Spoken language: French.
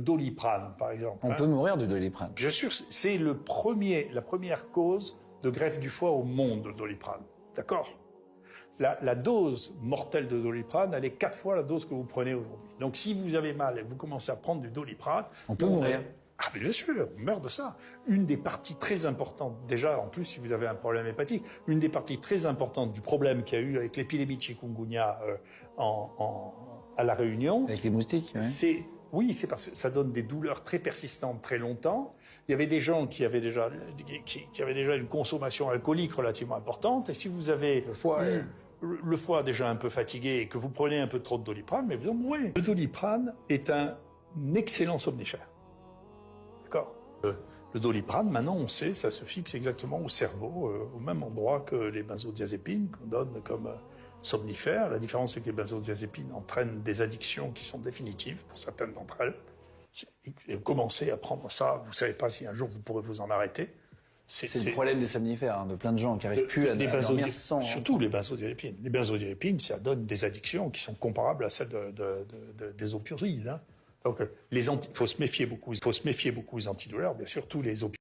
Doliprane, par exemple. On peut mourir de Doliprane. Bien sûr, c'est la première cause de greffe du foie au monde, le Doliprane. D'accord ? La dose mortelle de Doliprane, elle est 4 fois la dose que vous prenez aujourd'hui. Donc si vous avez mal et que vous commencez à prendre du Doliprane... On peut mourir. Ah mais bien sûr, on meurt de ça. Une des parties très importantes, déjà en plus si vous avez un problème hépatique, une des parties très importantes du problème qu'il y a eu avec l'épidémie de chikungunya à La Réunion... Avec les moustiques, ouais. Oui, c'est parce que ça donne des douleurs très persistantes très longtemps. Il y avait des gens qui avaient déjà une consommation alcoolique relativement importante. Et si vous avez le foie déjà un peu fatigué et que vous prenez un peu trop de Doliprane, mais vous en mourrez. Le Doliprane est un excellent somnifère. D'accord ? Le Doliprane, maintenant, on sait, ça se fixe exactement au cerveau, au même endroit que les benzodiazépines qu'on donne comme somnifères. La différence, c'est que les benzodiazépines entraînent des addictions qui sont définitives pour certaines d'entre elles. Et vous commencez à prendre ça, vous ne savez pas si un jour vous pourrez vous en arrêter. C'est le problème des somnifères, de plein de gens qui n'arrivent plus à dormir sans... Surtout les benzodiazépines. Les benzodiazépines, ça donne des addictions qui sont comparables à celles des opioïdes. Donc, il faut se méfier beaucoup. Il faut se méfier beaucoup des antidouleurs, bien sûr, tous les opioïdes.